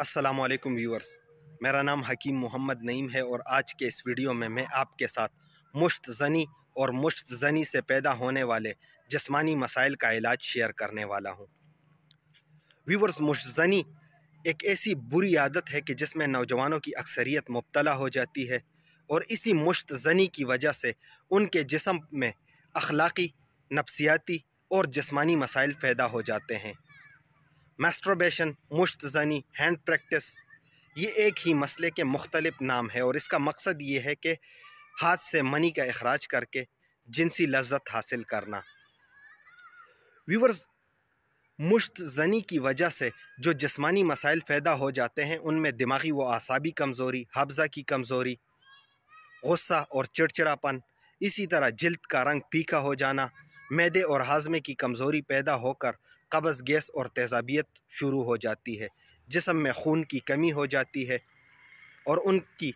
अस्सलामुअलैकुम व्यूअर्स, मेरा नाम हकीम मोहम्मद नईम है और आज के इस वीडियो में मैं आपके साथ मुश्त ज़नी और मुश्त ज़नी से पैदा होने वाले जिस्मानी मसाइल का इलाज शेयर करने वाला हूँ। व्यूअर्स, मुश्त ज़नी एक ऐसी बुरी आदत है कि जिसमें नौजवानों की अक्सरियत मुब्तला हो जाती है और इसी मुश्त ज़नी की वजह से उनके जिस्म में अखलाकी, नफ्सियाती और जिस्मानी मसाइल पैदा हो जाते हैं। मैस्टरबेशन, मुश्त ज़नी, हैंड प्रैक्टिस, ये एक ही मसले के मुख्तलिफ नाम है और इसका मकसद ये है कि हाथ से मनी का इखराज करके जिनसी लज्जत हासिल करना। व्यूअर्स, मुश्त ज़नी की वजह से जो जिस्मानी मसाइल पैदा हो जाते हैं उनमें दिमागी व आसाबी कमज़ोरी, हफ्ज़ा की कमज़ोरी, गुस्सा और चिड़चिड़ापन, इसी तरह जिल्द का रंग फीका हो जाना, मैदे और हाजमे की कमज़ोरी पैदा होकर कब्ज़, गैस और तेज़ाबियत शुरू हो जाती है। जिस्म में खून की कमी हो जाती है और उनकी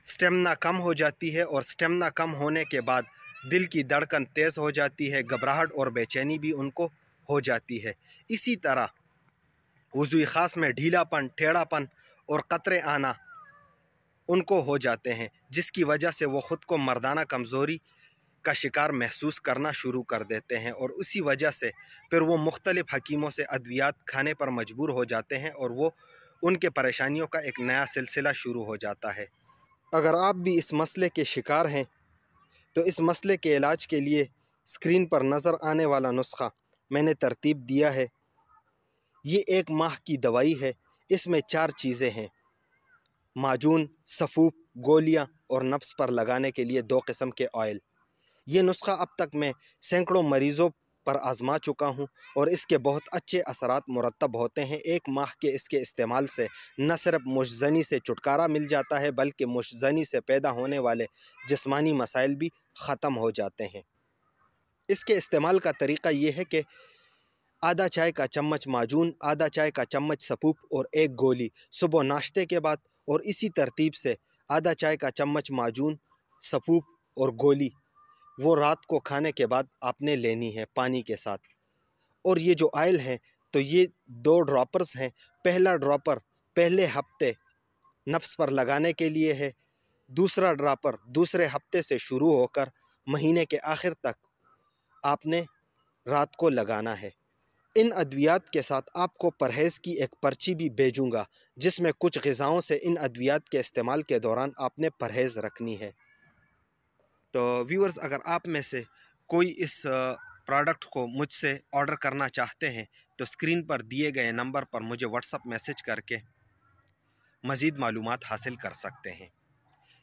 स्टेमिना कम हो जाती है और स्टेमिना कम होने के बाद दिल की धड़कन तेज़ हो जाती है, घबराहट और बेचैनी भी उनको हो जाती है। इसी तरह वज़ूई ख़ास में ढीलापन, टेढ़ापन और कतरे आना उनको हो जाते हैं, जिसकी वजह से वो ख़ुद को मर्दाना कमज़ोरी का शिकार महसूस करना शुरू कर देते हैं और उसी वजह से फिर वो मुख्तलिफ़ हकीमों से अद्वियात खाने पर मजबूर हो जाते हैं और वो उनके परेशानियों का एक नया सिलसिला शुरू हो जाता है। अगर आप भी इस मसले के शिकार हैं तो इस मसले के इलाज के लिए स्क्रीन पर नज़र आने वाला नुस्खा मैंने तरतीब दिया है। ये 1 माह की दवाई है। इसमें 4 चीज़ें हैं: माजून, सफ़ूफ, गोलियाँ और नफ्स पर लगाने के लिए 2 किस्म के ऑयल। ये नुस्खा अब तक मैं सैकड़ों मरीज़ों पर आज़मा चुका हूँ और इसके बहुत अच्छे असरात मुरतब होते हैं। 1 माह के इसके इस्तेमाल से न सिर्फ मुश्त ज़नी से छुटकारा मिल जाता है बल्कि मुश्त ज़नी से पैदा होने वाले जिस्मानी मसाइल भी ख़त्म हो जाते हैं। इसके इस्तेमाल का तरीक़ा ये है कि आधा चाय का चम्मच माजून, आधा चाय का चम्मच सफ़ूफ और 1 गोली सुबह नाश्ते के बाद, और इसी तरतीब से आधा चाय का चम्मच माजून, सफ़ूफ और गोली वो रात को खाने के बाद आपने लेनी है पानी के साथ। और ये जो ऑयल है तो ये 2 ड्रॉपर्स हैं। पहला ड्रॉपर पहले हफ्ते नफ्स पर लगाने के लिए है, दूसरा ड्रॉपर दूसरे हफ्ते से शुरू होकर महीने के आखिर तक आपने रात को लगाना है। इन अद्वियात के साथ आपको परहेज़ की एक पर्ची भी भेजूँगा जिसमें कुछ ग़िज़ाओं से इन अद्वियात के इस्तेमाल के दौरान आपने परहेज़ रखनी है। तो व्यूअर्स, अगर आप में से कोई इस प्रोडक्ट को मुझसे ऑर्डर करना चाहते हैं तो स्क्रीन पर दिए गए नंबर पर मुझे व्हाट्सअप मैसेज करके मज़ीद मालूमात हासिल कर सकते हैं।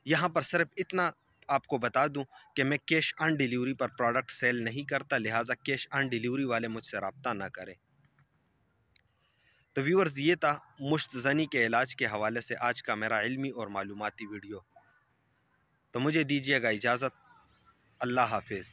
यहाँ पर सिर्फ इतना आपको बता दूं कि मैं कैश ऑन डिलीवरी पर प्रोडक्ट सेल नहीं करता, लिहाजा कैश ऑन डिलीवरी वाले मुझसे रब्ता ना करें। तो व्यूअर्स, ये था मुश्त ज़नी के इलाज के हवाले से आज का मेरा इल्मी और मालूमाती वीडियो। तो मुझे दीजिएगा इजाज़त। अल्लाह हाफिज़।